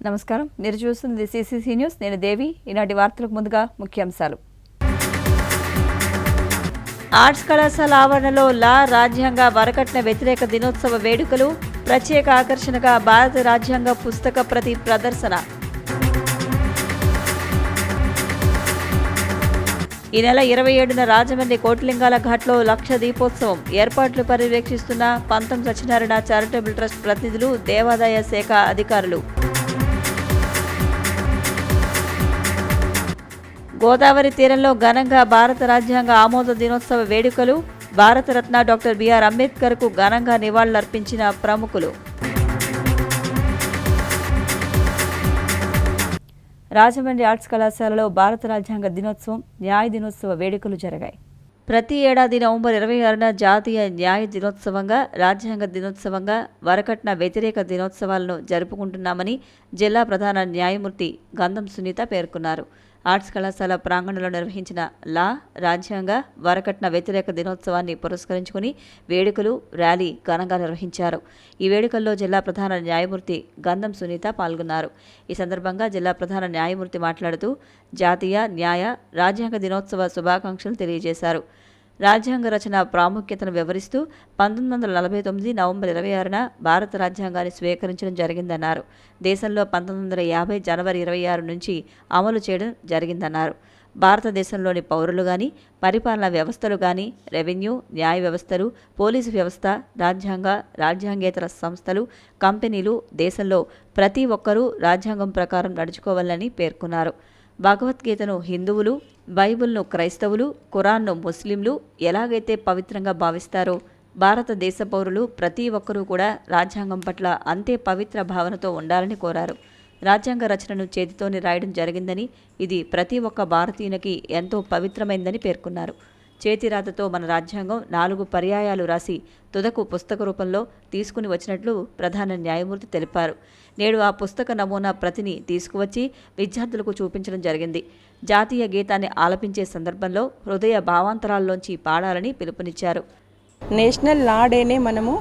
నమస్కారం. మీరు చూస్తుంది సిసిసి న్యూస్. నేను దేవి. ఈనాటి వార్తలకు ముందుగా ముఖ్యాంశాలు. ఆర్ట్స్ కళాశాల ఆవరణలో లా రాజ్యాంగ వరకట్న వ్యతిరేక దినోత్సవ వేడుకలు. ప్రత్యేక ఆకర్షణగా భారత రాజ్యాంగ పుస్తక ప్రతి ప్రదర్శన. ఈ నెల 27న రాజమండ్రి కోటిలింగాల ఘాట్లో లక్ష దీపోత్సవం ఏర్పాట్లు పర్యవేక్షిస్తున్న పంతం సత్యనారాయణ చారిటబుల్ ట్రస్ట్ ప్రతినిధులు, దేవాదాయ శాఖ అధికారులు. గోదావరి తీరంలో ఘనంగా భారత రాజ్యాంగ ఆమోద దినోత్సవ వేడుకలు. భారతరత్న డాక్టర్ బిఆర్ అంబేద్కర్కు ఘనంగా నివాళులర్పించిన ప్రముఖులు. రాజమండ్రి ఆర్ట్స్ కళాశాలలో భారత రాజ్యాంగ దినోత్సవం, న్యాయ దినోత్సవ వేడుకలు జరిగాయి. ప్రతి ఏడాది నవంబర్ 26న జాతీయ న్యాయ దినోత్సవంగా, రాజ్యాంగ దినోత్సవంగా, వరకట్న వ్యతిరేక దినోత్సవాలను జరుపుకుంటున్నామని జిల్లా ప్రధాన న్యాయమూర్తి గంధం సునీత పేర్కొన్నారు. ఆర్ట్స్ కళాశాల ప్రాంగణంలో నిర్వహించిన లా, రాజ్యాంగ, వరకట్న వ్యతిరేక దినోత్సవాన్ని పురస్కరించుకుని వేడుకలు, ర్యాలీ ఘనంగా నిర్వహించారు. ఈ వేడుకల్లో జిల్లా ప్రధాన న్యాయమూర్తి గంధం సునీత పాల్గొన్నారు. ఈ సందర్భంగా జిల్లా ప్రధాన న్యాయమూర్తి మాట్లాడుతూ జాతీయ న్యాయ, రాజ్యాంగ దినోత్సవ శుభాకాంక్షలు తెలియజేశారు. రాజ్యాంగ రచన ప్రాముఖ్యతను వివరిస్తూ 1949 నవంబర్ 26న భారత రాజ్యాంగాన్ని స్వీకరించడం జరిగిందన్నారు. దేశంలో 1950 జనవరి 26 నుంచి అమలు చేయడం జరిగిందన్నారు. భారతదేశంలోని పౌరులు కానీ, పరిపాలనా వ్యవస్థలు కానీ, రెవెన్యూ, న్యాయ వ్యవస్థలు, పోలీసు వ్యవస్థ, రాజ్యాంగేతర సంస్థలు, కంపెనీలు దేశంలో ప్రతి ఒక్కరూ రాజ్యాంగం ప్రకారం నడుచుకోవాలని పేర్కొన్నారు. భగవద్గీతను హిందువులు, బైబిల్ను క్రైస్తవులు, ఖురాన్ను ముస్లింలు ఎలాగైతే పవిత్రంగా భావిస్తారో, భారతదేశ పౌరులు ప్రతి ఒక్కరూ కూడా రాజ్యాంగం పట్ల అంతే పవిత్ర భావనతో ఉండాలని కోరారు. రాజ్యాంగ రచనను చేతితోనే రాయడం జరిగిందని, ఇది ప్రతి ఒక్క భారతీయునికి ఎంతో పవిత్రమైందని పేర్కొన్నారు. చేతిరాతతో మన రాజ్యాంగం 4 పర్యాయాలు రాసి తుదకు పుస్తక రూపంలో తీసుకుని వచ్చినట్లు ప్రధాన న్యాయమూర్తి తెలిపారు. నేడు ఆ పుస్తక నమూనా ప్రతిని తీసుకువచ్చి విద్యార్థులకు చూపించడం జరిగింది. జాతీయ గీతాన్ని ఆలపించే సందర్భంలో హృదయ భావాంతరాల్లోంచి పాడాలని పిలుపునిచ్చారు. నేషనల్ లా డేనే మనము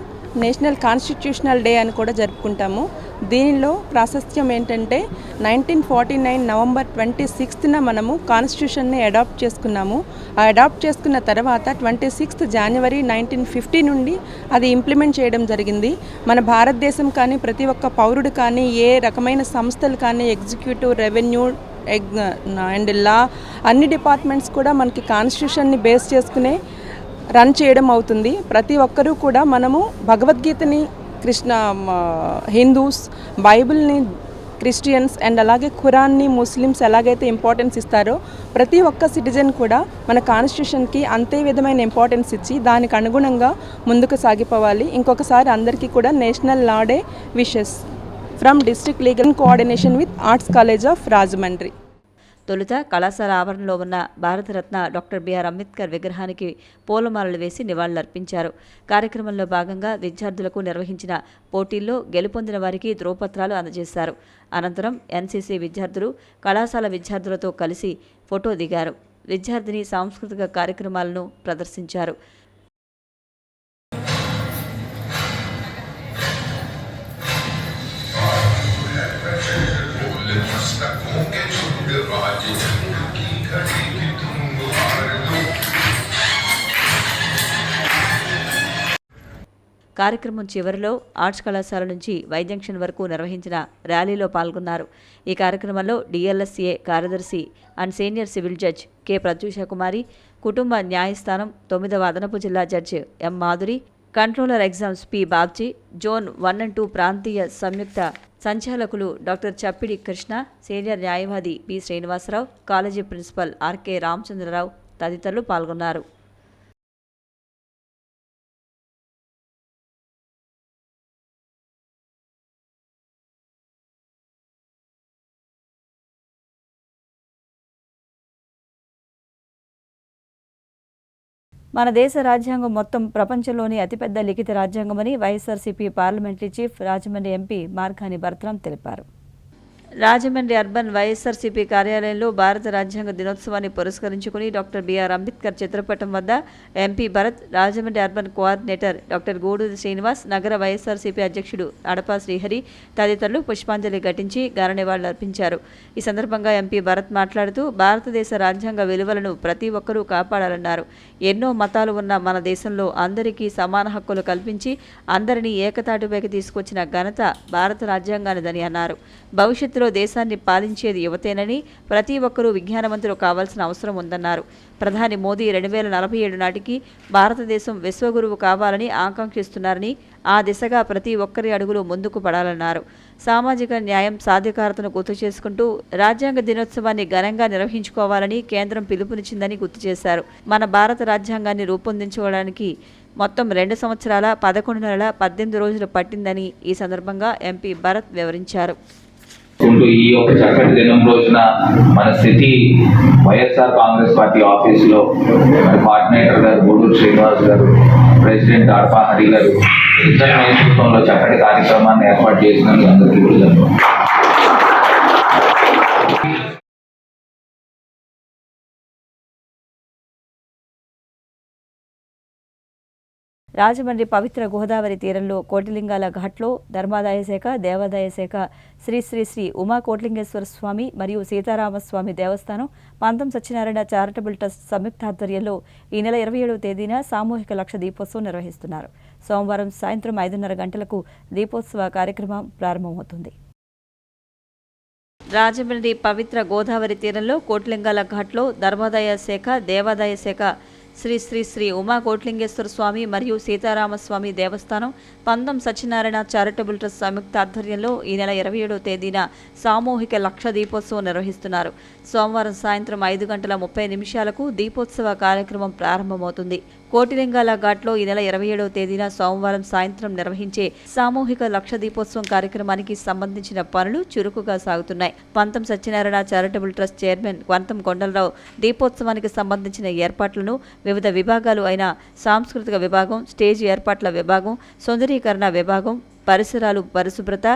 నేషనల్ కాన్స్టిట్యూషనల్ డే అని కూడా జరుపుకుంటాము. దీనిలో ప్రాశస్త్యం ఏంటంటే 1949 నవంబర్ 26న మనము కాన్స్టిట్యూషన్ని అడాప్ట్ చేసుకున్నాము. ఆ అడాప్ట్ చేసుకున్న తర్వాత 26 జనవరి 1950 నుండి అది ఇంప్లిమెంట్ చేయడం జరిగింది. మన భారతదేశం కానీ, ప్రతి ఒక్క పౌరుడు కానీ, ఏ రకమైన సంస్థలు కానీ, ఎగ్జిక్యూటివ్, రెవెన్యూ అండ్ లా అన్ని డిపార్ట్మెంట్స్ కూడా మనకి కాన్స్టిట్యూషన్ని బేస్ చేసుకునే రన్ చేయడం అవుతుంది. ప్రతి ఒక్కరూ కూడా మనము భగవద్గీతని హిందూస్, బైబిల్ని క్రిస్టియన్స్ అండ్ అలాగే ఖురాన్ని ముస్లిమ్స్ ఎలాగైతే ఇంపార్టెన్స్ ఇస్తారో, ప్రతి ఒక్క సిటిజన్ కూడా మన కాన్స్టిట్యూషన్కి అంతే విధమైన ఇంపార్టెన్స్ ఇచ్చి దానికి అనుగుణంగా ముందుకు సాగిపోవాలి. ఇంకొకసారి అందరికీ కూడా national law day wishes from district legal coordination with arts college of Rajahmundry. తొలుత కళాశాల ఆవరణలో ఉన్న భారతరత్న డాక్టర్ బిఆర్ అంబేద్కర్ విగ్రహానికి పూలమాలలు వేసి నివాళులర్పించారు. కార్యక్రమంలో భాగంగా విద్యార్థులకు నిర్వహించిన పోటీల్లో గెలుపొందిన వారికి ధ్రువపత్రాలు అందజేశారు. అనంతరం ఎన్సీసీ విద్యార్థులు కళాశాల విద్యార్థులతో కలిసి ఫోటో దిగారు. విద్యార్థిని సాంస్కృతిక కార్యక్రమాలను ప్రదర్శించారు. కార్యక్రమం చివరిలో ఆర్ట్స్ కళాశాల నుంచి వై జంక్షన్ వరకు నిర్వహించిన ర్యాలీలో పాల్గొన్నారు. ఈ కార్యక్రమంలో డిఎల్ఎస్ఏ కార్యదర్శి and senior civil judge K Pratyusha Kumari, కుటుంబ న్యాయస్థానం 9వ అదనపు జిల్లా జడ్జి M Madhuri, controller exams P Babji, zone 1 and 2 ప్రాంతీయ సంయుక్త సంచాలకులు డాక్టర్ చప్పిడి కృష్ణ, సీనియర్ న్యాయవాది P Srinivasarao, college principal RK Ramachandrarao తదితరులు పాల్గొన్నారు. మన దేశ రాజ్యాంగం మొత్తం ప్రపంచంలోని అతిపెద్ద లిఖిత రాజ్యాంగమని YSRCP parliamentary chief, Rajahmundry MP Margani Bharatram తెలిపారు. రాజమండ్రి అర్బన్ వైఎస్ఆర్సీపీ కార్యాలయంలో భారత రాజ్యాంగ దినోత్సవాన్ని పురస్కరించుకుని డాక్టర్ బిఆర్ అంబేద్కర్ చిత్రపటం వద్ద MP Bharat, Rajahmundry urban coordinator doctor Guduri Srinivas, నగర వైఎస్ఆర్సీపీ అధ్యక్షుడు అడపా శ్రీహరి తదితరులు పుష్పాంజలి ఘటించి ఘన నివాళులర్పించారు. ఈ సందర్భంగా ఎంపీ భరత్ మాట్లాడుతూ భారతదేశ రాజ్యాంగ విలువలను ప్రతి ఒక్కరూ కాపాడాలన్నారు. ఎన్నో మతాలు ఉన్న మన దేశంలో అందరికీ సమాన హక్కులు కల్పించి అందరినీ ఏకతాటిపైకి తీసుకొచ్చిన ఘనత భారత రాజ్యాంగానిదని అన్నారు. భవిష్యత్తులో దేశాన్ని పాలించేది యువతేనని, ప్రతి ఒక్కరూ విజ్ఞానవంతులు కావాల్సిన అవసరం ఉందన్నారు. ప్రధాని మోదీ 2047 నాటికి భారతదేశం విశ్వగురువు కావాలని ఆకాంక్షిస్తున్నారని, ఆ దిశగా ప్రతి ఒక్కరి అడుగులు ముందుకు పడాలన్నారు. సామాజిక న్యాయం, సాధికారతను గుర్తు చేసుకుంటూ రాజ్యాంగ దినోత్సవాన్ని ఘనంగా నిర్వహించుకోవాలని కేంద్రం పిలుపునిచ్చిందని గుర్తు చేశారు. మన భారత రాజ్యాంగాన్ని రూపొందించుకోవడానికి మొత్తం 2 సంవత్సరాల 11 నెలల 18 రోజులు పట్టిందని ఈ సందర్భంగా ఎంపీ భరత్ వివరించారు. ఈ యొక్క చక్కటి దినం రోజున మన సిటీ వైఎస్ఆర్ కాంగ్రెస్ పార్టీ ఆఫీసులో కోఆర్డినేటర్ గారు గూడూరు శ్రీనివాస్ గారు, ప్రెసిడెంట్ అడపా హరి గారు ఇద్దరి నేతృత్వంలో చక్కటి కార్యక్రమాన్ని ఏర్పాటు చేసినందుకు అందరికీ కృతజ్ఞతలు. రాజమండ్రి పవిత్ర గోదావరి తీరంలో కోటిలింగాల ఘాట్లో ధర్మాదాయ శాఖ, దేవాదాయ శాఖ, శ్రీ శ్రీ శ్రీ ఉమా కోట్లింగేశ్వర స్వామి మరియు సీతారామస్వామి దేవస్థానం, పంతం సత్యనారాయణ చారిటబుల్ ట్రస్ట్ సంయుక్తాధ్వర్యంలో ఈ నెల 27వ తేదీన సామూహిక లక్ష దీపోత్సవం నిర్వహిస్తున్నారు. సోమవారం సాయంత్రం 5:30 గంటలకు దీపోత్సవ కార్యక్రమం ప్రారంభమవుతుంది. రాజమండ్రి పవిత్ర గోదావరి తీరంలో కోట్లింగాల ఘాట్లో ధర్మాదాయ శాఖ, దేవాదాయ శాఖ, శ్రీ శ్రీ శ్రీ ఉమా కోట్లింగేశ్వర స్వామి మరియు సీతారామస్వామి దేవస్థానం, పందం సత్యనారాయణ చారిటబుల్ ట్రస్ట్ సంయుక్త ఆధ్వర్యంలో ఈ నెల 27వ తేదీన సామూహిక లక్ష దీపోత్సవం నిర్వహిస్తున్నారు. సోమవారం సాయంత్రం 5:30 దీపోత్సవ కార్యక్రమం ప్రారంభమవుతుంది. కోటిలింగాల ఘాట్లో ఈ నెల 27వ తేదీన సోమవారం సాయంత్రం నిర్వహించే సామూహిక లక్ష దీపోత్సవం కార్యక్రమానికి సంబంధించిన పనులు చురుకుగా సాగుతున్నాయి. Pantham Satyanarayana charitable trust chairman క్వంతం కొండలరావు దీపోత్సవానికి సంబంధించిన ఏర్పాట్లను వివిధ విభాగాలు అయిన సాంస్కృతిక విభాగం, స్టేజ్ ఏర్పాట్ల విభాగం, సుందరీకరణ విభాగం, పరిసరాలు పరిశుభ్రత,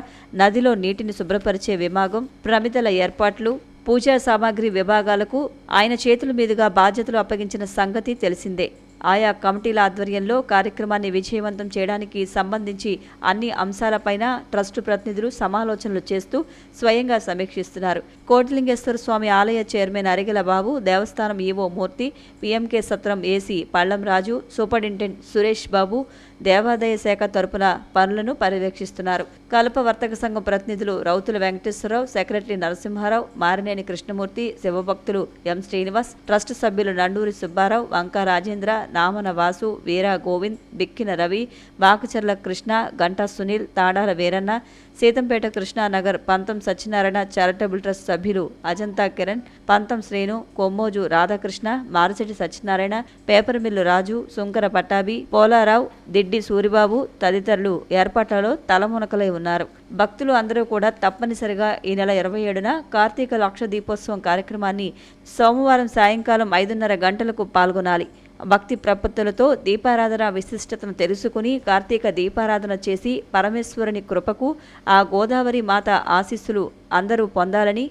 నదిలో నీటిని శుభ్రపరిచే విభాగం, ప్రమిదల ఏర్పాట్లు, పూజా సామాగ్రి విభాగాలకు ఆయన చేతుల మీదుగా బాధ్యతలు అప్పగించిన సంగతి తెలిసిందే. ఆయా కమిటీల ఆధ్వర్యంలో కార్యక్రమాన్ని విజయవంతం చేయడానికి సంబంధించి అన్ని అంశాలపైన ట్రస్టు ప్రతినిధులు సమాలోచనలు చేస్తూ స్వయంగా సమీక్షిస్తున్నారు. కోటిలింగేశ్వర స్వామి ఆలయ చైర్మన్ అరిగెల బాబు, దేవస్థానం ఈవో మూర్తి, పిఎంకే సత్రం ఏసీ పళ్లం రాజు, సూపరింటెండెంట్ సురేష్ బాబు దేవాదాయ శాఖ తరపున పనులను పర్యవేక్షిస్తున్నారు. కల్ప వర్తక సంఘం ప్రతినిధులు రౌతుల వెంకటేశ్వరరావు, సెక్రటరీ నరసింహారావు, మారినేని కృష్ణమూర్తి, శివభక్తులు ఎం శ్రీనివాస్, ట్రస్ట్ సభ్యులు నండూరి సుబ్బారావు, వంక రాజేంద్ర, నామన వాసు, వీరా గోవింద్, బిక్కిన రవి, వాకచర్ల కృష్ణ, గంటా సునీల్, తాడాల వీరన్న, సీతంపేట కృష్ణానగర్ పంతం సత్యనారాయణ చారిటబుల్ ట్రస్ట్ సభ్యులు అజంతా కిరణ్, పంతం శ్రేణు, కొమ్మోజు రాధాకృష్ణ, మారిశెట్టి సత్యనారాయణ, పేపర్మిల్లు రాజు, సుంకర పట్టాభి, పోలారావు, దిడ్డి సూరిబాబు తదితరులు ఏర్పాట్లలో తలమునకలై ఉన్నారు. భక్తులు అందరూ కూడా తప్పనిసరిగా ఈ నెల 27న కార్తీక లక్ష దీపోత్సవం కార్యక్రమాన్ని సోమవారం సాయంకాలం 5:30 పాల్గొనాలి. భక్తి ప్రపత్తులతో దీపారాధన విశిష్టతను తెలుసుకుని కార్తీక దీపారాధన చేసి పరమేశ్వరుని కృపకు, ఆ గోదావరి మాత ఆశీస్సులు అందరూ పొందాలని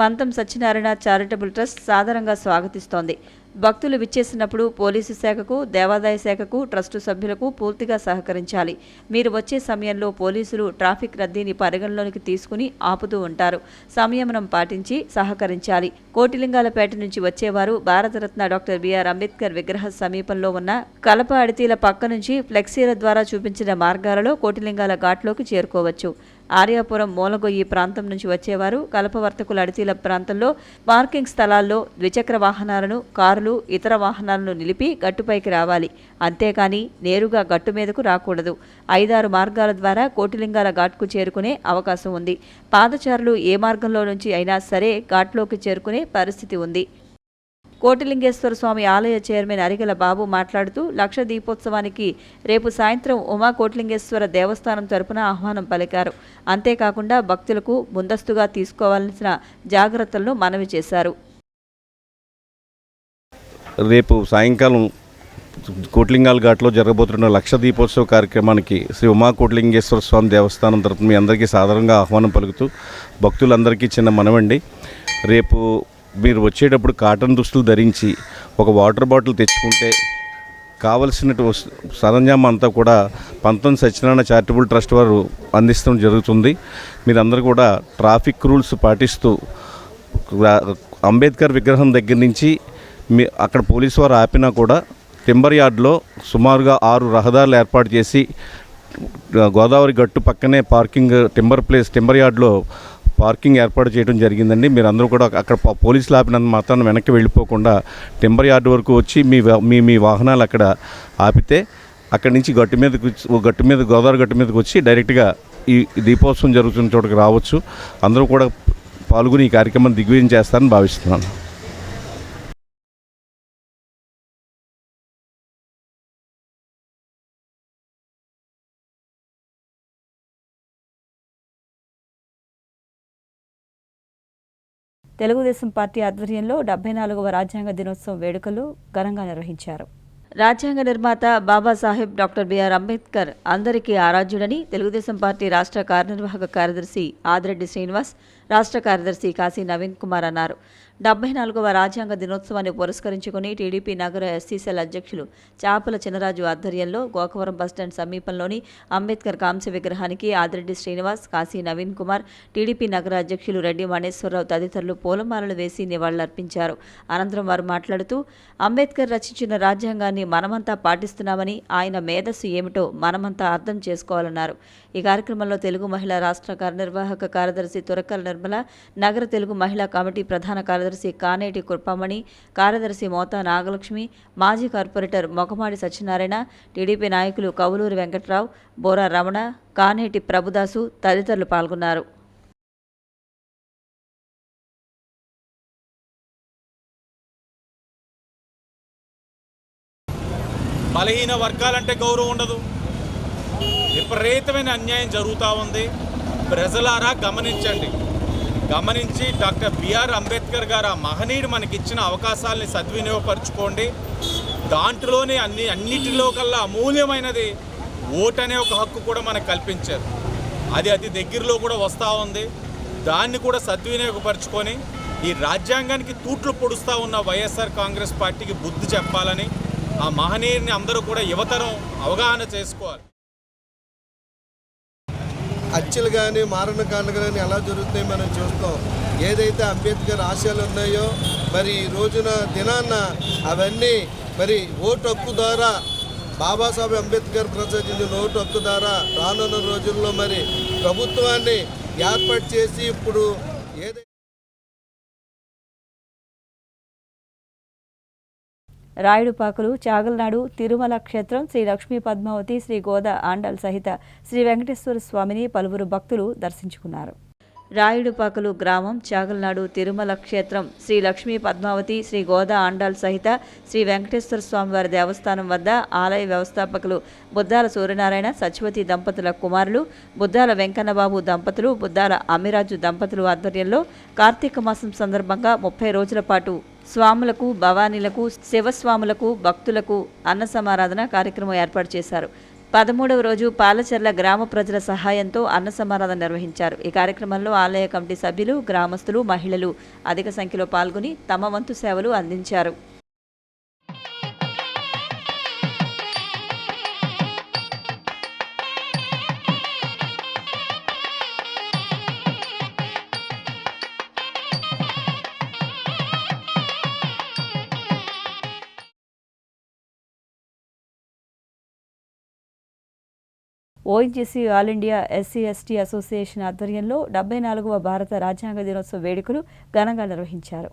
పంతం సత్యనారాయణ చారిటబుల్ ట్రస్ట్ సాదరంగా స్వాగతిస్తోంది. భక్తులు విచ్చేసినప్పుడు పోలీసు శాఖకు, దేవాదాయ శాఖకు, ట్రస్టు సభ్యులకు పూర్తిగా సహకరించాలి. మీరు వచ్చే సమయంలో పోలీసులు ట్రాఫిక్ రద్దీని పరిగణలోనికి తీసుకుని ఆపుతూ ఉంటారు. సంయమనం పాటించి సహకరించాలి. కోటిలింగాలపేట నుంచి వచ్చేవారు భారతరత్న డాక్టర్ బిఆర్ అంబేద్కర్ విగ్రహ సమీపంలో ఉన్న కలప అడితీల పక్క నుంచి ఫ్లెక్సీల ద్వారా చూపించిన మార్గాలలో కోటిలింగాల ఘాట్లోకి చేరుకోవచ్చు. ఆర్యాపురం, మూలగొయ్యి ప్రాంతం నుంచి వచ్చేవారు కలపవర్తకుల అడితీల ప్రాంతంలో పార్కింగ్ స్థలాల్లో ద్విచక్ర వాహనాలను, కారులు, ఇతర వాహనాలను నిలిపి గట్టుపైకి రావాలి. అంతేకాని నేరుగా గట్టు మీదకు రాకూడదు. 5-6 మార్గాల ద్వారా కోటిలింగాల ఘాట్కు చేరుకునే అవకాశం ఉంది. పాదచారులు ఏ మార్గంలో నుంచి అయినా సరే ఘాట్లోకి చేరుకునే పరిస్థితి ఉంది. కోటిలింగేశ్వర స్వామి ఆలయ చైర్మన్ అరిగెల బాబు మాట్లాడుతూ లక్ష దీపోత్సవానికి రేపు సాయంత్రం ఉమా కోట్లింగేశ్వర దేవస్థానం తరపున ఆహ్వానం పలికారు. అంతేకాకుండా భక్తులకు ముందస్తుగా తీసుకోవాల్సిన జాగ్రత్తలను మనవి చేశారు. రేపు సాయంకాలం కోట్లింగాల ఘాట్లో జరగబోతున్న లక్ష దీపోత్సవ కార్యక్రమానికి శ్రీ ఉమా కోట్లింగేశ్వర స్వామి దేవస్థానం తరపున మీ అందరికీ సాధారణంగా ఆహ్వానం పలుకుతూ భక్తులందరికీ చిన్న మనవండి. రేపు మీరు వచ్చేటప్పుడు కాటన్ దుస్తులు ధరించి ఒక వాటర్ బాటిల్ తెచ్చుకుంటే కావలసిన సరంజామా అంతా కూడా పంతం సత్యనారాయణ చారిటబుల్ ట్రస్ట్ వారు అందిస్తడం జరుగుతుంది. మీరందరూ కూడా ట్రాఫిక్ రూల్స్ పాటిస్తూ అంబేద్కర్ విగ్రహం దగ్గర నుంచి అక్కడ పోలీసు వారు ఆపినా కూడా టింబర్ యార్డ్లో సుమారుగా 6 రహదారులు ఏర్పాటు చేసి గోదావరి గట్టు పక్కనే టింబర్ యార్డ్లో పార్కింగ్ ఏర్పాటు చేయడం జరిగిందండి. మీరందరూ కూడా అక్కడ పోలీసులు ఆపినంత మాత్రాన్ని వెనక్కి వెళ్ళిపోకుండా టింబర్ యార్డ్ వరకు వచ్చి మీ వాహనాలు అక్కడ ఆపితే అక్కడి నుంచి గోదావరి గట్టు మీదకి వచ్చి డైరెక్ట్గా ఈ దీపోత్సవం జరుగుతున్న చోటుకి రావచ్చు. అందరూ కూడా పాల్గొని ఈ కార్యక్రమాన్ని దిగ్విజయం చేస్తారని భావిస్తున్నాను. తెలుగుదేశం పార్టీ ఆధ్వర్యంలో 74వ రాజ్యాంగ దినోత్సవం వేడుకలు ఘనంగా నిర్వహించారు. రాజ్యాంగ నిర్మాత బాబాసాహెబ్ డాక్టర్ బిఆర్ అంబేద్కర్ అందరికీ ఆరాధ్యుడని తెలుగుదేశం పార్టీ రాష్ట్ర కార్యనిర్వాహక కార్యదర్శి ఆదిరెడ్డి శ్రీనివాస్, రాష్ట్ర కార్యదర్శి కాశీ నవీన్ కుమార్ అన్నారు. 74వ రాజ్యాంగ దినోత్సవాన్ని పురస్కరించుకుని టీడీపీ నగర ఎస్సీ సెల్ అధ్యక్షులు చాపల చినరాజు ఆధ్వర్యంలో గోకవరం బస్టాండ్ సమీపంలోని అంబేద్కర్ కాంస్య విగ్రహానికి ఆదిరెడ్డి శ్రీనివాస్, కాశీ నవీన్ కుమార్, టీడీపీ నగర అధ్యక్షులు రెడ్డి మణేశ్వరరావు తదితరులు పూలమాలలు వేసి నివాళులర్పించారు. అనంతరం వారు మాట్లాడుతూ అంబేద్కర్ రచించిన రాజ్యాంగాన్ని మనమంతా పాటిస్తున్నామని, ఆయన మేధస్సు ఏమిటో మనమంతా అర్థం చేసుకోవాలన్నారు. ఈ కార్యక్రమంలో తెలుగు మహిళా రాష్ట్ర కార్యనిర్వాహక కార్యదర్శి తురకల నిర్మల, నగర తెలుగు మహిళా కమిటీ ప్రధాన కార్యదర్శి కానేటి కృపమణి, కార్యదర్శి మోతా నాగలక్ష్మి, మాజీ కార్పొరేటర్ మొగమాడి సత్యనారాయణ, టీడీపీ నాయకులు కవులూరి వెంకట్రావు, బోరా రమణ, కానేటి ప్రభుదాసు తదితరులు పాల్గొన్నారు. బలహీన వర్గాలంటే గౌరవం ఉండదు. విపరీతమైన అన్యాయం జరుగుతూ ఉంది. ప్రజలారా గమనించి డాక్టర్ బిఆర్ అంబేద్కర్ గారు ఆ మహనీయుడు మనకిచ్చిన అవకాశాలని సద్వినియోగపరచుకోండి. దాంట్లోనే అన్నిటిలో కల్లా అమూల్యమైనది ఓటు అనే ఒక హక్కు కూడా మనకు కల్పించారు. అది అతి దగ్గరలో కూడా వస్తూ ఉంది. దాన్ని కూడా సద్వినియోగపరచుకొని ఈ రాజ్యాంగానికి తూట్లు పొడుస్తూ ఉన్న వైఎస్ఆర్ కాంగ్రెస్ పార్టీకి బుద్ధి చెప్పాలని, ఆ మహనీయుడిని అందరూ కూడా యువతరం అవగాహన చేసుకోవాలి. హత్యలు కానీ మారణకాండలు కానీ ఎలా జరుగుతాయి మనం చూస్తాం. ఏదైతే అంబేద్కర్ ఆశయాలు ఉన్నాయో మరి ఈ రోజున దినాన్న అవన్నీ మరి ఓటు హక్కు ద్వారా బాబాసాహెబ్ అంబేద్కర్ ప్రసాదించిన ఓటు హక్కు ద్వారా రానున్న రోజుల్లో మరి ప్రభుత్వాన్ని ఏర్పాటు చేసి ఇప్పుడు ఏదైతే రాయుడుపాకులు, చాగల్నాడు, తిరుమల క్షేత్రం, శ్రీ లక్ష్మీ పద్మావతి, శ్రీ గోదా ఆండాల్ సహిత శ్రీ వెంకటేశ్వర స్వామిని పలువురు భక్తులు దర్శించుకున్నారు. రాయుడుపాకులు గ్రామం, చాగల్నాడు, తిరుమల క్షేత్రం, శ్రీ లక్ష్మీ పద్మావతి, శ్రీ గోదా ఆండాల్ సహిత శ్రీ వెంకటేశ్వర స్వామివారి దేవస్థానం వద్ద ఆలయ వ్యవస్థాపకులు బుద్దాల సూర్యనారాయణ, సత్యవతి దంపతుల కుమారులు, బుద్దాల వెంకన్నబాబు దంపతులు, బుద్దాల అమిరాజు దంపతులు ఆధ్వర్యంలో కార్తీక మాసం సందర్భంగా 30 రోజుల పాటు స్వాములకు, భవానీలకు, శివస్వాములకు, భక్తులకు అన్న సమారాధన కార్యక్రమం ఏర్పాటు చేశారు. 13వ రోజు పాలచెర్ల గ్రామ ప్రజల సహాయంతో అన్న సమారాధన నిర్వహించారు. ఈ కార్యక్రమంలో ఆలయ కమిటీ సభ్యులు, గ్రామస్తులు, మహిళలు అధిక సంఖ్యలో పాల్గొని తమ వంతు సేవలు అందించారు. ONGC all India SC ST association ఆధ్వర్యంలో 74వ భారత రాజ్యాంగ దినోత్సవ వేడుకలు ఘనంగా నిర్వహించారు.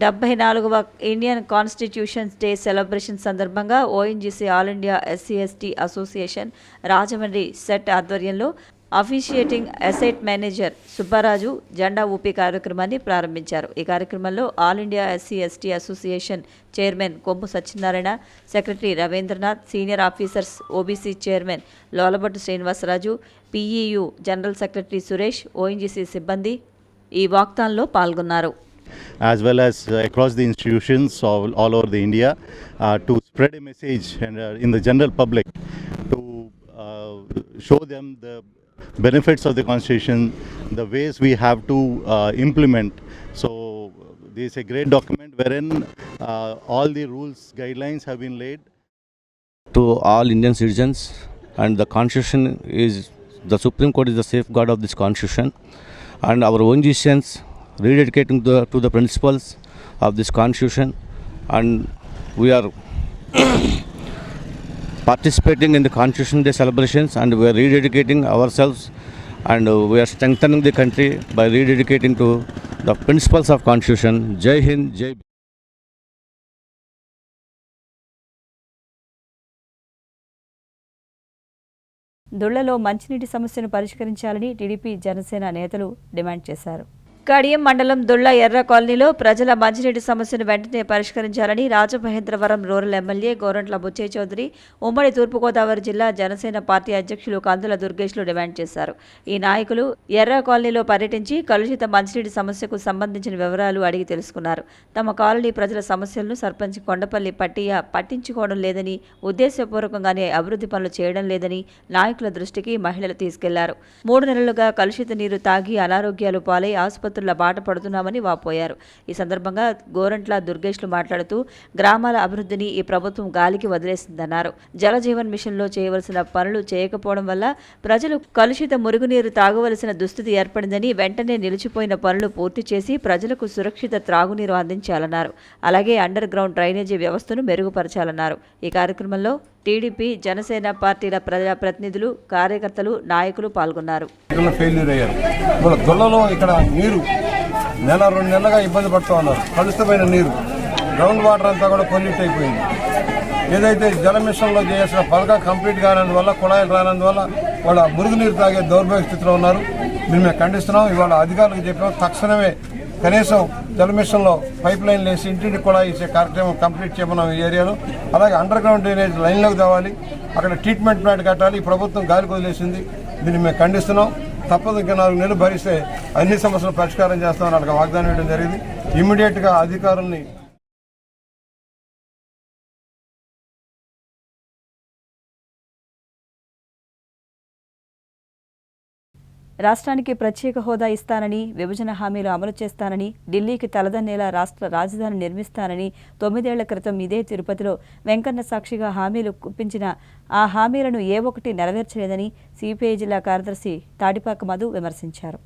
74వ ఇండియన్ కాన్స్టిట్యూషన్స్ డే సెలబ్రేషన్ సందర్భంగా ONGC all India SC ST association Rajahmundry set ఆధ్వర్యంలో అఫీషియేటింగ్ అసెట్ మేనేజర్ సుబ్బరాజు జెండా ఊపి కార్యక్రమాన్ని ప్రారంభించారు. ఈ కార్యక్రమంలో all India SC ST association chairman Kommu Satyanarayana, secretary Ravindranath, senior officers, OBC chairman Lolabattu Srinivasaraju, PEU general secretary Suresh, ONGC సిబ్బంది ఈ వాక్తాన్లో పాల్గొన్నారు. As well as across the institutions all over the India to spread a message and in the general public to show them the benefits of the Constitution, the ways we have to implement. So this is a great document wherein all the rules, guidelines have been laid to all Indian citizens, and the Constitution is, the Supreme Court is the safeguard of this Constitution, and our own decisions rededicating to the principles of this Constitution, and we are participating in the Constitution Day celebrations, and we are rededicating ourselves, and we are strengthening the country by rededicating to the principles of Constitution. Jai Hind, Jai దుళ్లలో మంచినీటి సమస్యను పరిష్కరించాలని TDP Janasena నేతలు demand చేశారు. కడియం మండలం దుళ్ల ఎర్ర కాలనీలో ప్రజల మంచినీటి సమస్యను వెంటనే పరిష్కరించాలని రాజమహేంద్రవరం రూరల్ ఎమ్మెల్యే గోరంట్ల బుచ్చయ్య చౌదరి, ఉమ్మడి తూర్పుగోదావరి జిల్లా జనసేన పార్టీ అధ్యక్షులు కందుల దుర్గేష్లు డిమాండ్ చేశారు. ఈ నాయకులు ఎర్ర కాలనీలో పర్యటించి కలుషిత మంచినీటి సమస్యకు సంబంధించిన వివరాలు అడిగి తెలుసుకున్నారు. తమ కాలనీ ప్రజల సమస్యలను సర్పంచ్ కొండపల్లి పట్టియ పట్టించుకోవడం లేదని, ఉద్దేశపూర్వకంగానే అభివృద్ధి పనులు చేయడం లేదని నాయకుల దృష్టికి మహిళలు తీసుకెళ్లారు. 3 నెలలుగా కలుషిత నీరు తాగి అనారోగ్యాలు పాలై ఆసుపత్రుల బాట పడుతున్నామని వాపోయారు. ఈ సందర్భంగా గోరంట్ల దుర్గేష్లు మాట్లాడుతూ గ్రామాల అభివృద్ధిని ఈ ప్రభుత్వం గాలికి వదిలేసిందన్నారు. జలజీవన్ మిషన్లో చేయవలసిన పనులు చేయకపోవడం వల్ల ప్రజలు కలుషిత మురుగునీరు తాగవలసిన దుస్థితి ఏర్పడిందని, వెంటనే నిలిచిపోయిన పనులు పూర్తి చేసి ప్రజలకు సురక్షిత త్రాగునీరు అందించాలన్నారు. అలాగే అండర్ గ్రౌండ్ డ్రైనేజీ వ్యవస్థను మెరుగుపరచాలన్నారు. ఈ కార్యక్రమంలో టీడీపీ, జనసేన పార్టీల ప్రతినిధులు, కార్యకర్తలు, నాయకులు పాల్గొన్నారు. ఫెయిల్యూర్ అయ్యారు. దొల్లలో ఇక్కడ నీరు 1-2 నెలలుగా ఇబ్బంది పడుతూ ఉన్నారు. కలుషితమైన నీరు, గ్రౌండ్ వాటర్ అంతా కూడా పొల్యూట్ అయిపోయింది. ఏదైతే జల మిషన్లో చేయాల్సిన పథకం కంప్లీట్ కానందువల్ల, కుళాయిలు రానందువల్ల వాళ్ళ మురుగునీరు తాగే దౌర్భాగ్య స్థితిలో ఉన్నారు. దీన్ని మేము ఖండిస్తున్నాం. ఇవాళ అధికారులకు చెప్పాం, తక్షణమే కనీసం జల మిషన్లో పైప్ లైన్లు వేసి ఇంటింటికి కూడా ఇచ్చే కార్యక్రమం కంప్లీట్ చేయమన్నాం ఈ ఏరియాలో. అలాగే అండర్ గ్రౌండ్ డ్రైనేజ్ లైన్లోకి తేవాలి, అక్కడ ట్రీట్మెంట్ ప్లాంట్ కట్టాలి. ఈ ప్రభుత్వం గాలికి వదిలేసింది. దీన్ని మేము ఖండిస్తున్నాం. తప్పదు, ఇంకా 4 నెలలు భరిస్తే అన్ని సమస్యలు పరిష్కారం చేస్తామని వాళ్ళకి వాగ్దానం ఇవ్వడం జరిగింది. ఇమ్మీడియట్గా అధికారుల్ని రాష్ట్రానికి ప్రత్యేక హోదా ఇస్తానని, విభజన హామీలు అమలు చేస్తానని, ఢిల్లీకి తలదన్నేలా రాష్ట్ర రాజధాని నిర్మిస్తానని 9 ఏళ్ల క్రితం ఇదే తిరుపతిలో వెంకన్న సాక్షిగా హామీలు కుప్పించిన ఆ హామీలను ఏ ఒక్కటి నెరవేర్చలేదని సిపిఐ జిల్లా కార్యదర్శి తాడిపాక మధు విమర్శించారు.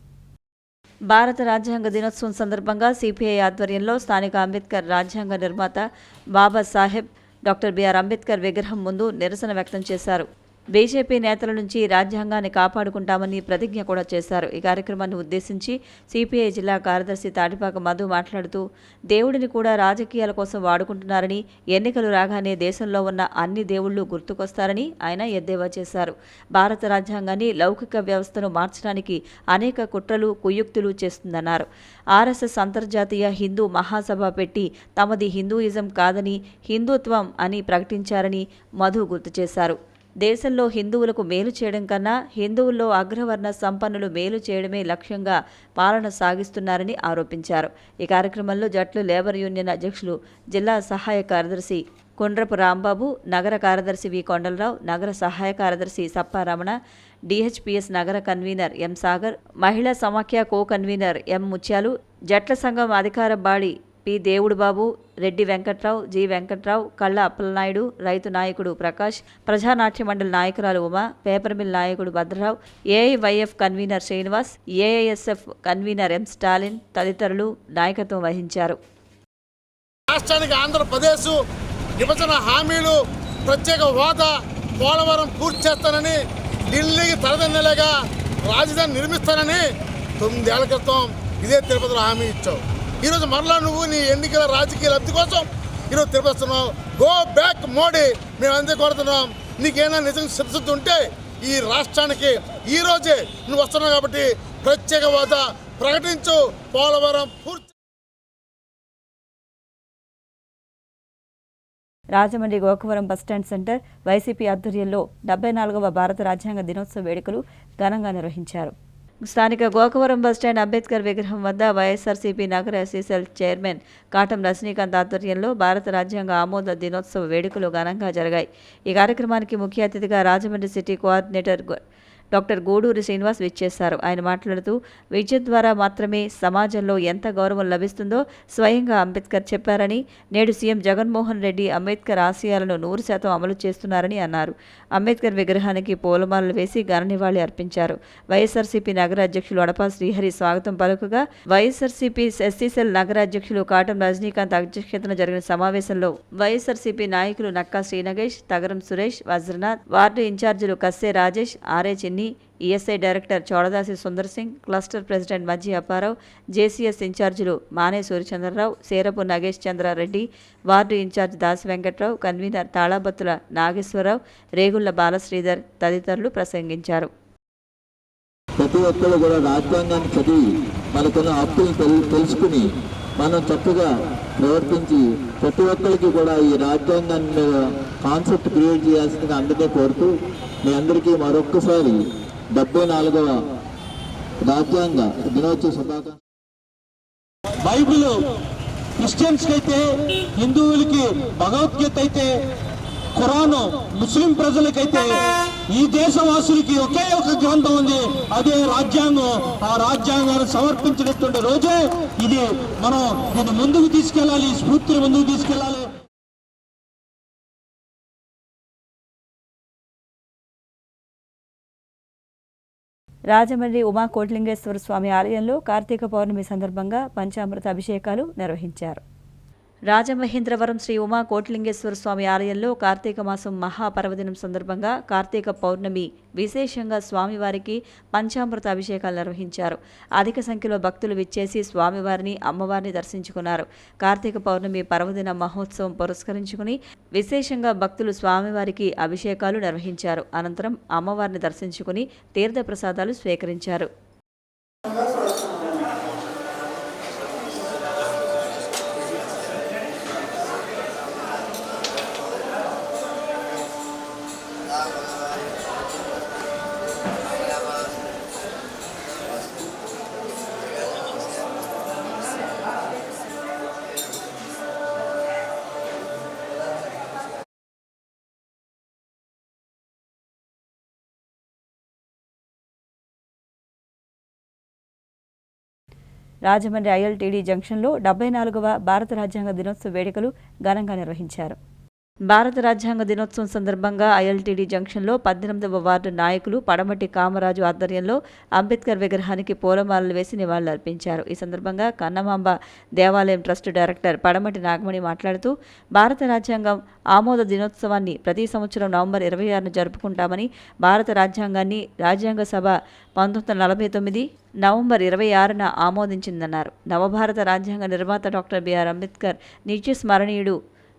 భారత రాజ్యాంగ దినోత్సవం సందర్భంగా సిపిఐ ఆధ్వర్యంలో స్థానిక అంబేద్కర్ రాజ్యాంగ నిర్మాత బాబాసాహెబ్ డాక్టర్ బిఆర్ అంబేద్కర్ విగ్రహం ముందు నిరసన వ్యక్తం చేశారు. బీజేపీ నేతల నుంచి రాజ్యాంగాన్ని కాపాడుకుంటామని ప్రతిజ్ఞ కూడా చేశారు. ఈ కార్యక్రమాన్ని ఉద్దేశించి సిపిఐ జిల్లా కార్యదర్శి తాటిపాక మధు మాట్లాడుతూ, దేవుడిని కూడా రాజకీయాల కోసం వాడుకుంటున్నారని, ఎన్నికలు రాగానే దేశంలో ఉన్న అన్ని దేవుళ్లు గుర్తుకొస్తారని ఆయన ఎద్దేవా చేశారు. భారత రాజ్యాంగాన్ని లౌకిక వ్యవస్థను మార్చడానికి అనేక కుట్రలు, కుయుక్తులు చేస్తుందన్నారు. ఆర్ఎస్ఎస్ అంతర్జాతీయ హిందూ మహాసభ పెట్టి తమది హిందూయిజం కాదని, హిందుత్వం అని ప్రకటించారని మధు గుర్తు చేశారు. దేశంలో హిందువులకు మేలు చేయడం కన్నా హిందువుల్లో అగ్రవర్ణ సంపన్నులు మేలు చేయడమే లక్ష్యంగా పాలన సాగిస్తున్నారని ఆరోపించారు. ఈ కార్యక్రమంలో జట్లు లేబర్ యూనియన్ అధ్యక్షులు, జిల్లా సహాయ కార్యదర్శి కొండ్రపు రాంబాబు, నగర కార్యదర్శి వి కొండలరావు, నగర సహాయ కార్యదర్శి సప్పారమణ, డిహెచ్పిఎస్ నగర కన్వీనర్ ఎం సాగర్, మహిళా సమాఖ్య కో కన్వీనర్ ఎం ముత్యాలు, జట్ల సంఘం అధికార బాడి పి దేవుడు బాబు, రెడ్డి వెంకట్రావు, జి వెంకట్రావు, కళ్ళ అప్పలనాయుడు, రైతు నాయకుడు ప్రకాష్, ప్రజానాట్య మండలి నాయకురాలు ఉమా, పేపర్ మిల్ నాయకుడు Bhadrarao, AIYF convener Srinivas, AISF convener M Stalin తదితరులు నాయకత్వం వహించారు. రాష్ట్రానికి ఆంధ్రప్రదేశ్ విభజన హామీలు, ప్రత్యేక హోదా, పోలవరం పూర్తి చేస్తానని, ఢిల్లీకి తలదన్నేలాగా రాజధాని నిర్మిస్తానని 9 ఏళ్ల క్రితం ఇదే తిరుపతిలో హామీ ఇచ్చావు. ఈరోజు మరలా నువ్వు నీ ఎన్నికల రాజకీయ లబ్ధి కోసం ఈరోజు తిరుపతిస్తున్నావు. గో బ్యాక్ మోడీ, మేము అంతే కోరుతున్నాం. నీకేమైనా నిజంగా చిత్తశుద్ధి ఉంటే ఈ రాష్ట్రానికి ఈరోజే నువ్వు వస్తున్నావు కాబట్టి ప్రత్యేక హోదా ప్రకటించు, పోలవరం పూర్తి. Rajahmundry Gokavaram bus stand centre YCP ఆధ్వర్యంలో 74వ భారత రాజ్యాంగ దినోత్సవ వేడుకలు ఘనంగా నిర్వహించారు. స్థానిక గోకవరం బస్టాండ్ అంబేద్కర్ విగ్రహం వద్ద వైఎస్ఆర్సీపీ నగర ఎస్సీసెల్ చైర్మన్ కాటం రజనీకాంత్ ఆధ్వర్యంలో భారత రాజ్యాంగ ఆమోద దినోత్సవ వేడుకలు ఘనంగా జరిగాయి. ఈ కార్యక్రమానికి ముఖ్య అతిథిగా Rajahmundry city coordinator doctor Guduri Srinivas విచ్చేశారు. ఆయన మాట్లాడుతూ విద్య ద్వారా మాత్రమే సమాజంలో ఎంత గౌరవం లభిస్తుందో స్వయంగా అంబేద్కర్ చెప్పారని, నేడు సీఎం జగన్మోహన్ రెడ్డి అంబేద్కర్ ఆశయాలను 100% అమలు చేస్తున్నారని అన్నారు. అంబేద్కర్ విగ్రహానికి పూలమాలలు వేసి ఘన నివాళి అర్పించారు. వైఎస్ఆర్సీపీ నగర అధ్యక్షులు అడపా శ్రీహరి స్వాగతం పలుకగా, వైఎస్ఆర్సీపీ ఎస్సీసెల్ నగర అధ్యక్షులు కాటం రజనీకాంత్ అధ్యక్షతన జరిగిన సమావేశంలో వైఎస్ఆర్సీపీ నాయకులు నక్కా శ్రీనగేష్, తగరం సురేష్, వజ్రనాథ్, వార్డు ఇన్ఛార్జీలు Kasse Rajesh, RA Chinni, ESI director Chodadasi Sundar Singh, cluster president Majji Apparao, JCS ఇన్ఛార్జీలు Mane Suryachandrarao, Serapu Nagesh Chandrareddy, ward incharge Dasi Venkatrao, convener Talabattula Nageswararao, Regulla Balasridhar తదితరులు ప్రసంగించారు. ప్రతి ఒక్కరు కూడా రాజ్యాంగాన్ని చదివి మనకున్న హక్కులు తెలుసుకుని మనం చక్కగా ప్రవర్తించి ప్రతి ఒక్కరికి కూడా ఈ రాజ్యాంగాన్ని కాన్సెప్ట్ క్రియేట్ చేయాల్సిందిగా అందరినీ కోరుతూ మీ అందరికీ మరొక్కసారి 74వ రాజ్యాంగ దినోత్సవ శుభాకాంక్షలు. బైబిల్ క్రిస్టియన్స్కి అయితే, హిందువులకి భగవద్గీత అయితే, ఖురాను ముస్లిం ప్రజలకైతే, ఈ దేశవాసులకి ఒకే ఒక గ్రంథం ఉంది, అదే రాజ్యాంగం. ఆ రాజ్యాంగాన్ని సమర్పించినటువంటి రోజే ఇది. మనం దీన్ని ముందుకు తీసుకెళ్ళాలి, స్ఫూర్తిని ముందుకు తీసుకెళ్ళాలి. రాజమండ్రి ఉమా కోట్లింగేశ్వర స్వామి ఆలయంలో కార్తీక పౌర్ణమి సందర్భంగా పంచామృత అభిషేకాలు నిర్వహించారు. రాజమహేంద్రవరం శ్రీ ఉమా కోట్లింగేశ్వర స్వామి ఆలయంలో కార్తీక మాసం మహాపర్వదినం సందర్భంగా కార్తీక పౌర్ణమి విశేషంగా స్వామివారికి పంచామృత అభిషేకాలు నిర్వహించారు. అధిక సంఖ్యలో భక్తులు విచ్చేసి స్వామివారిని, అమ్మవారిని దర్శించుకున్నారు. కార్తీక పౌర్ణమి పర్వదిన మహోత్సవం పురస్కరించుకుని విశేషంగా భక్తులు స్వామివారికి అభిషేకాలు నిర్వహించారు. అనంతరం అమ్మవారిని దర్శించుకుని తీర్థప్రసాదాలు స్వీకరించారు. రాజమండ్రి ఐఎల్టీడీ జంక్షన్లో 74వ భారత రాజ్యాంగ దినోత్సవ వేడుకలు ఘనంగా నిర్వహించారు. భారత రాజ్యాంగ దినోత్సవం సందర్భంగా ఐఎల్టీడీ జంక్షన్లో 18వ వార్డు నాయకులు పడమటి కామరాజు ఆధ్వర్యంలో అంబేద్కర్ విగ్రహానికి పూలమాలలు వేసి నివాళులర్పించారు. ఈ సందర్భంగా కన్నమాంబ దేవాలయం ట్రస్ట్ డైరెక్టర్ పడమటి నాగమణి మాట్లాడుతూ, భారత రాజ్యాంగం ఆమోద దినోత్సవాన్ని ప్రతి సంవత్సరం నవంబర్ 26న జరుపుకుంటామని, భారత రాజ్యాంగాన్ని రాజ్యాంగ సభ 1949 నవంబర్ 26న ఆమోదించిందన్నారు. నవభారత రాజ్యాంగ నిర్మాత డాక్టర్ బిఆర్ అంబేద్కర్ నిత్య స్మరణీయుడు.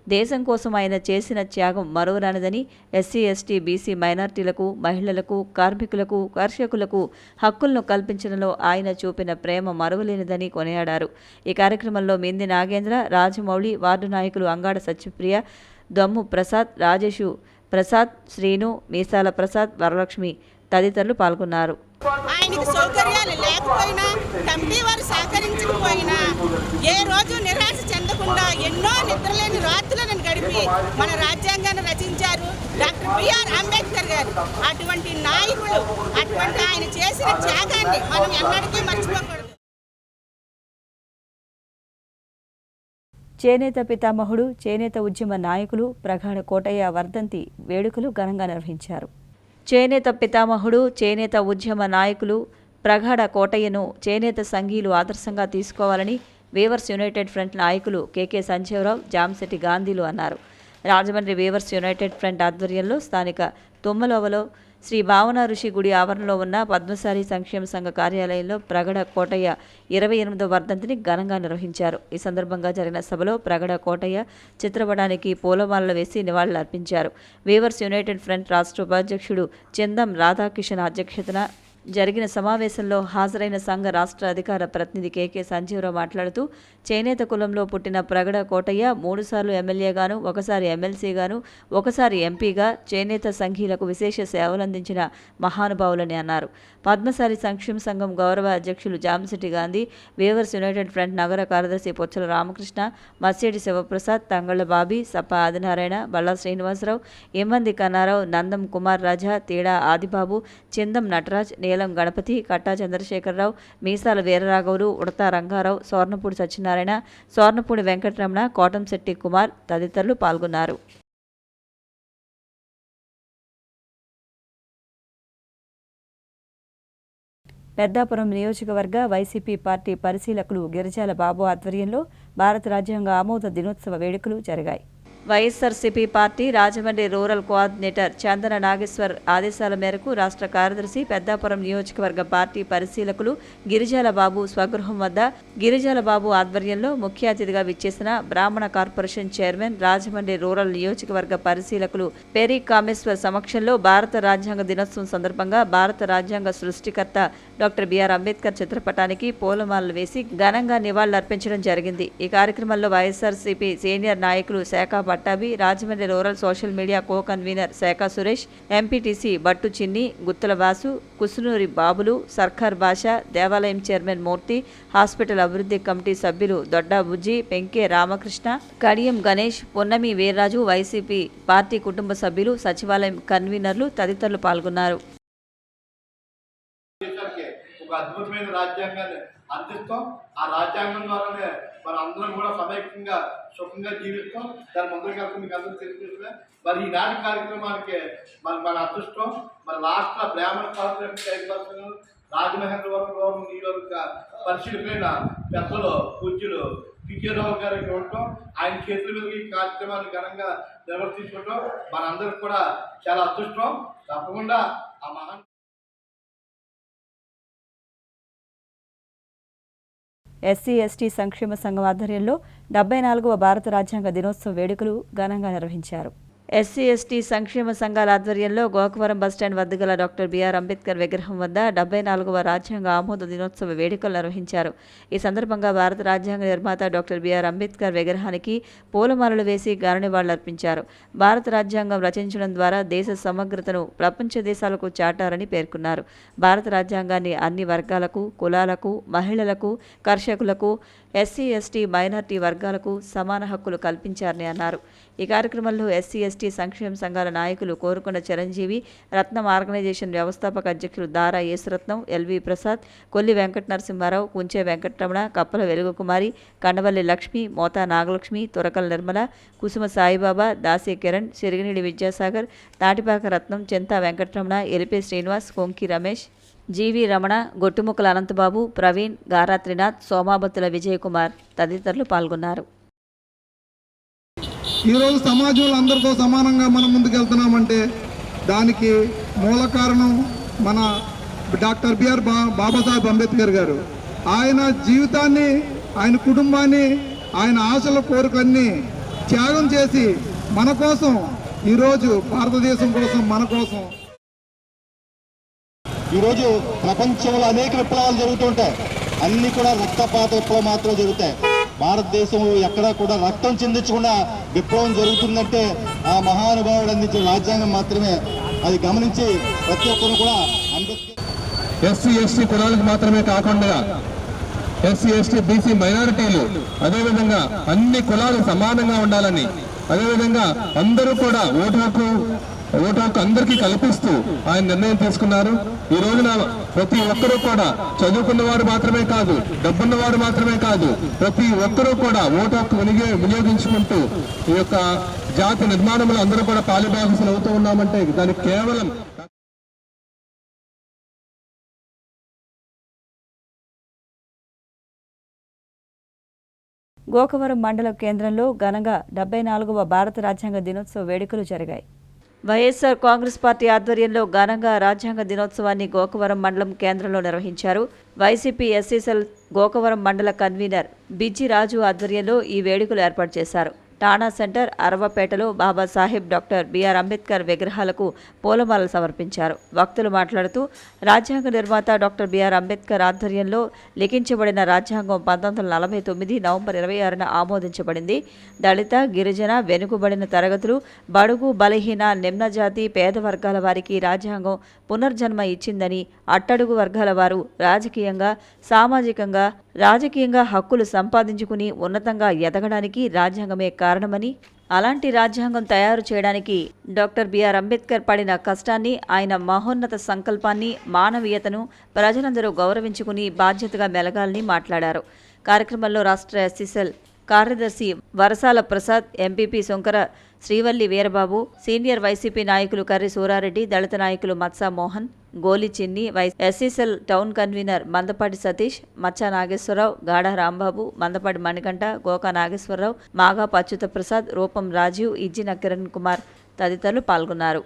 దేశం కోసం ఆయన చేసిన త్యాగం మరువరానిదని, ఎస్సీ, ఎస్టీ, బీసీ మైనార్టీలకు, మహిళలకు, కార్మికులకు, కర్షకులకు హక్కులను కల్పించడంలో ఆయన చూపిన ప్రేమ మరువలేనిదని కొనియాడారు. ఈ కార్యక్రమంలో మింది నాగేంద్ర, రాజమౌళి, వార్డు నాయకులు అంగాడ సత్యప్రియ, దమ్ము ప్రసాద్, రాజేషు ప్రసాద్, శ్రీను, మీసాల ప్రసాద్, వరలక్ష్మి తదితరులు పాల్గొన్నారు. ఆయనకి సౌకర్యాలు లేకపోయినా, కమిటీ వారు సహకరించకపోయినా, ఏ రోజు నిరాశ చెందకుండా ఎన్నో నిద్రలేని రాత్రులను గడిపి మన రాజ్యాంగాన్ని రచించారు డాక్టర్ బిఆర్ అంబేద్కర్ గారు. అటువంటి నాయకులు, అటువంటి ఆయన చేసిన త్యాగాన్ని మనం ఎన్నటికీ మర్చిపోకూడదు. చేనేత పితామహుడు, చేనేత ఉద్యమ నాయకులు ప్రగాఢ కోటయ్య వర్ధంతి వేడుకలు ఘనంగా నిర్వహించారు. చేనేత పితామహుడు, చేనేత ఉద్యమ నాయకులు ప్రగాఢ కోటయ్యను చేనేత సంఘీయులు ఆదర్శంగా తీసుకోవాలని వీవర్స్ యునైటెడ్ ఫ్రంట్ నాయకులు కేకే సంజీవరావు, జాంశెట్టి గాంధీలు అన్నారు. రాజమండ్రి వీవర్స్ యునైటెడ్ ఫ్రంట్ ఆధ్వర్యంలో స్థానిక తుమ్మలోవలో శ్రీ భావన ఋషి గుడి ఆవరణలో ఉన్న పద్మశాలి సంక్షేమ సంఘ కార్యాలయంలో ప్రగడ కోటయ్య 28వ వర్ధంతిని ఘనంగా నిర్వహించారు. ఈ సందర్భంగా జరిగిన సభలో ప్రగడ కోటయ్య చిత్రపటానికి పూలమాలలు వేసి నివాళులర్పించారు. వీవర్స్ యునైటెడ్ ఫ్రంట్ రాష్ట్ర ఉపాధ్యక్షుడు చందం రాధాకిషన్ అధ్యక్షతన జరిగిన సమావేశంలో హాజరైన సంఘ రాష్ట్ర అధికార ప్రతినిధి కెకే సంజీవరావు మాట్లాడుతూ చేనేత కులంలో పుట్టిన ప్రగడ కోటయ్య 3 సార్లు ఎమ్మెల్యేగాను, ఒకసారి ఎమ్మెల్సీగాను, ఒకసారి ఎంపీగా చేనేత సంఘీలకు విశేష సేవలందించిన మహానుభావులని అన్నారు. పద్మశాలి సంక్షేమ సంఘం గౌరవ అధ్యక్షులు Jamisetti Gandhi, weavers United front నగర కార్యదర్శి పొచ్చల రామకృష్ణ, మస్సేటి శివప్రసాద్, తంగళ్ల బాబీ, సప్ప ఆదినారాయణ, బల్లా శ్రీనివాసరావు, ఎమ్మంది కన్నారావు, నందం కుమార్ రాజా, తేడా ఆదిబాబు, చిందం నటరాజ్, నీలం గణపతి, కట్టా చంద్రశేఖరరావు, మీసాల వీరరాఘవులు, ఉడతా రంగారావు, సోర్ణపూడి సత్యనారాయణ, సోర్ణపూడి వెంకటరమణ, కోటంశెట్టి కుమార్ తదితరులు పాల్గొన్నారు. పెద్దాపురం నియోజకవర్గ వైసీపీ పార్టీ పరిశీలకులు గిరిజాల బాబు ఆధ్వర్యంలో భారత రాజ్యాంగ ఆమోద దినోత్సవ వేడుకలు జరిగాయి. YSRCP party Rajahmundry rural coordinator Chandana Nageswar ఆదేశాల మేరకు రాష్ట్ర కార్యదర్శి పెద్దాపురం నియోజకవర్గ పార్టీ పరిశీలకులు గిరిజాల బాబు స్వగృహం వద్ద గిరిజాల బాబు ఆధ్వర్యంలో ముఖ్య అతిథిగా విచ్చేసిన బ్రాహ్మణ కార్పొరేషన్ చైర్మన్, రాజమండ్రి రూరల్ నియోజకవర్గ పరిశీలకులు పెరి కామేశ్వర్ సమక్షంలో భారత రాజ్యాంగ దినోత్సవం సందర్భంగా భారత రాజ్యాంగ సృష్టికర్త డాక్టర్ బిఆర్ అంబేద్కర్ చిత్రపటానికి పూలమాలలు వేసి ఘనంగా నివాళులర్పించడం జరిగింది. ఈ కార్యక్రమంలో వైఎస్ఆర్సీపీ సీనియర్ నాయకులు శాఖ Pattabhi, Rajahmundry rural social media co convener శాఖ సురేష్, ఎంపీటీసీ బట్టు చిన్ని, గుత్తుల వాసు, కుసునూరి బాబులు, సర్కార్ భాష, దేవాలయం చైర్మన్ మూర్తి, హాస్పిటల్ అభివృద్ధి కమిటీ సభ్యులు దొడ్డా బుజ్జి, పెంకే రామకృష్ణ, కడియం గణేష్, పొన్నమి వీర్రాజు, వైసీపీ పార్టీ కుటుంబ సభ్యులు, సచివాలయం కన్వీనర్లు తదితరులు పాల్గొన్నారు. ఒక అద్భుతమైన రాజ్యాంగాన్ని అందిస్తాం. ఆ రాజ్యాంగం ద్వారానే మన అందరం కూడా సమైక్యంగా సుఖంగా జీవిస్తాం. దాని ముందుకు వెళ్తే మీకు అందరూ తెలియజేస్తే మరి ఈనాటి కార్యక్రమానికి మన అదృష్టం మన రాష్ట్ర బ్రాహ్మణ కార్పొరేషన్ చైర్పర్సన్ రాజమహేంద్రవరం నియోజక పరిశీలకులైన పెద్దలు పూజ్యులు విజయరావు గారికి ఉండటం, ఆయన చేతుల మీద ఈ కార్యక్రమాన్ని ఘనంగా నిర్వర్తించుకోవటం మనందరికి కూడా చాలా అదృష్టం. తప్పకుండా ఆ మహాన్ ఎస్సీ ఎస్టీ సంక్షేమ సంఘం ఆధ్వర్యంలో 74వ భారత రాజ్యాంగ దినోత్సవ వేడుకలు ఘనంగా నిర్వహించారు. ఎస్సీ ఎస్టీ సంక్షేమ సంఘాల ఆధ్వర్యంలో గోకవరం బస్టాండ్ వద్ద గల డాక్టర్ బిఆర్ అంబేద్కర్ విగ్రహం వద్ద 74వ రాజ్యాంగ ఆమోద దినోత్సవ వేడుకలు నిర్వహించారు. ఈ సందర్భంగా భారత రాజ్యాంగ నిర్మాత డాక్టర్ బిఆర్ అంబేద్కర్ విగ్రహానికి పూలమాలలు వేసి ఘన నివాళులర్పించారు. భారత రాజ్యాంగం రచించడం ద్వారా దేశ సమగ్రతను ప్రపంచ దేశాలకు చాటారని పేర్కొన్నారు. భారత రాజ్యాంగాన్ని అన్ని వర్గాలకు, కులాలకు, మహిళలకు, కర్షకులకు, ఎస్సీ ఎస్టీ మైనార్టీ వర్గాలకు సమాన హక్కులు కల్పించారని అన్నారు. ఈ కార్యక్రమంలో ఎస్సీ ఎస్టీ సంక్షేమ సంఘాల నాయకులు కోరుకొండ చిరంజీవి, రత్నం ఆర్గనైజేషన్ వ్యవస్థాపక అధ్యక్షులు దారా యేసురత్నం, ఎల్వి ప్రసాద్, కొల్లి వెంకట నరసింహారావు, కుంచే వెంకటరమణ, కప్పల వెలుగుకుమారి, కండవల్లి లక్ష్మి, మోతా నాగలక్ష్మి, తురకల నిర్మల, కుసుమ సాయిబాబా, దాసి కిరణ్, సిరిగినీడి విద్యాసాగర్, తాటిపాక రత్నం, చింతా వెంకటరమణ, ఎలిపే శ్రీనివాస్, కొంకి రమేష్, జీవి రమణ, గొట్టుముక్కల అనంతబాబు, ప్రవీణ్, గారాత్రినాథ్, సోమాబత్తుల విజయకుమార్ తదితరులు పాల్గొన్నారు. ఈరోజు సమాజంలో అందరితో సమానంగా మనం ముందుకెళ్తున్నామంటే దానికి మూల కారణం మన డాక్టర్ బిఆర్ బాబాసాహెబ్ అంబేద్కర్ గారు. ఆయన జీవితాన్ని, ఆయన కుటుంబాన్ని, ఆయన ఆశల కోరికలన్నీ త్యాగం చేసి మన కోసం ఈరోజు భారతదేశం కోసం, మన కోసం ఈరోజు ప్రపంచంలో అనేక విప్లవాలు జరుగుతుంటాయి. అన్నీ కూడా రక్తపాత విప్లవం మాత్రమే జరుగుతాయి. భారతదేశంలో ఎక్కడా కూడా రక్తం చిందించకుండా విప్లవం జరుగుతుందంటే ఆ మహానుభావుడు అందించిన రాజ్యాంగం మాత్రమే. అది గమనించి ప్రతి ఒక్కరు కూడా అంబేద్కర్ ఎస్సీ ఎస్టీ కులాలకు మాత్రమే కాకుండా ఎస్సీ ఎస్టీ బీసీ మైనారిటీలు, అదేవిధంగా అన్ని కులాలు సమానంగా ఉండాలని, అదేవిధంగా అందరూ కూడా ఓటు హక్కు అందరికీ కల్పిస్తూ ఆయన నిర్ణయం తీసుకున్నారు. ఈ రోజున ప్రతి ఒక్కరూ కూడా చదువుకున్న వారు మాత్రమే కాదు, డబ్బున్న వారు మాత్రమే కాదు, ప్రతి ఒక్కరూ కూడా ఓటు హక్కు వినియోగించుకుంటూ ఈ యొక్క జాతి నిర్మాణంలో అందరూ కూడా పాలుభాగస్సులు అవుతూ ఉన్నామంటే దానికి కేవలం గోకవరం మండల కేంద్రంలో ఘనంగా 74వ భారత రాజ్యాంగ దినోత్సవ వేడుకలు జరిగాయి. వైఎస్ఆర్ కాంగ్రెస్ పార్టీ ఆధ్వర్యంలో ఘనంగా రాజ్యాంగ దినోత్సవాన్ని గోకవరం మండలం కేంద్రంలో నిర్వహించారు. వైసీపీ ఎస్సీసెల్ గోకవరం మండల కన్వీనర్ బిజ్జి రాజు ఆధ్వర్యంలో ఈ వేడుకలు ఏర్పాటు చేశారు. టాణా సెంటర్ అరవపేటలో బాబాసాహెబ్ డాక్టర్ బిఆర్ అంబేద్కర్ విగ్రహాలకు పూలమాలలు సమర్పించారు. వక్తులు మాట్లాడుతూ రాజ్యాంగ నిర్మాత డాక్టర్ బిఆర్ అంబేద్కర్ ఆధ్వర్యంలో లిఖించబడిన రాజ్యాంగం 1949 నవంబర్ 26న ఆమోదించబడింది. దళిత, గిరిజన, వెనుకబడిన తరగతులు, బడుగు, బలహీన, నిమ్నజాతి, పేద వర్గాల వారికి రాజ్యాంగం పునర్జన్మ ఇచ్చిందని, అట్టడుగు వర్గాల వారు రాజకీయంగా హక్కులు సంపాదించుకుని ఉన్నతంగా ఎదగడానికి రాజ్యాంగమే కారణమని, అలాంటి రాజ్యాంగం తయారు చేయడానికి డాక్టర్ బిఆర్ అంబేద్కర్ పడిన కష్టాన్ని, ఆయన మహోన్నత సంకల్పాన్ని, మానవీయతను ప్రజలందరూ గౌరవించుకుని బాధ్యతగా మెలగాలని మాట్లాడారు. కార్యక్రమంలో రాష్ట్ర ఎస్సీసెల్ కార్యదర్శి Varasala Prasad, MPP Shankara Srivalli Veerababu, senior YCP నాయకులు కర్రి సూరారెడ్డి, దళిత నాయకులు మత్సా మోహన్, గోలి చిన్ని, ఎస్సీసెల్ టౌన్ కన్వీనర్ మందపాటి సతీష్, మచ్చా నాగేశ్వరరావు, గాఢ రాంబాబు, మందపాటి మణికంఠ, గోకా నాగేశ్వరరావు, మాగా అచ్యుత ప్రసాద్, రూపం రాజీవ్, ఇజ్జిన కిరణ్ కుమార్ తదితరులు పాల్గొన్నారు.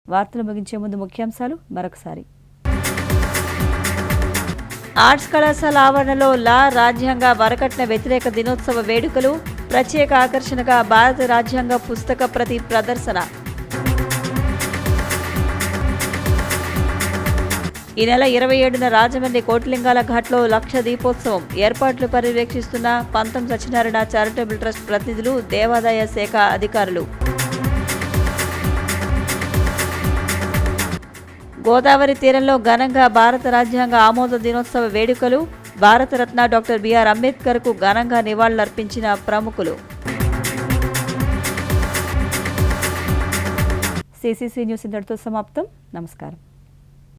వార్తలు ముగించే ముందు ముఖ్యాంశాలు మరొకసారి. ఆర్ట్స్ కళాశాల ఆవరణలో రాజ్యాంగ వరకట్న వ్యతిరేక దినోత్సవ వేడుకలు, ప్రత్యేక ఆకర్షణగా భారత రాజ్యాంగ పుస్తక ప్రతి ప్రదర్శన. ఈ నెల 27న రాజమండ్రి కోటిలింగాల ఘాట్లో లక్ష దీపోత్సవం ఏర్పాట్లు పర్యవేక్షిస్తున్న పంతం సత్యనారాయణ చారిటబుల్ ట్రస్ట్ ప్రతినిధులు, దేవాదాయ శాఖ అధికారులు. గోదావరి తీరంలో ఘనంగా భారత రాజ్యాంగ ఆమోద దినోత్సవ వేడుకలు, భారతరత్న డాక్టర్ బిఆర్ అంబేద్కర్కు ఘనంగా నివాళులర్పించిన ప్రముఖులు. CCC న్యూస్ ఇంతటితో సమాప్తం. నమస్కారం.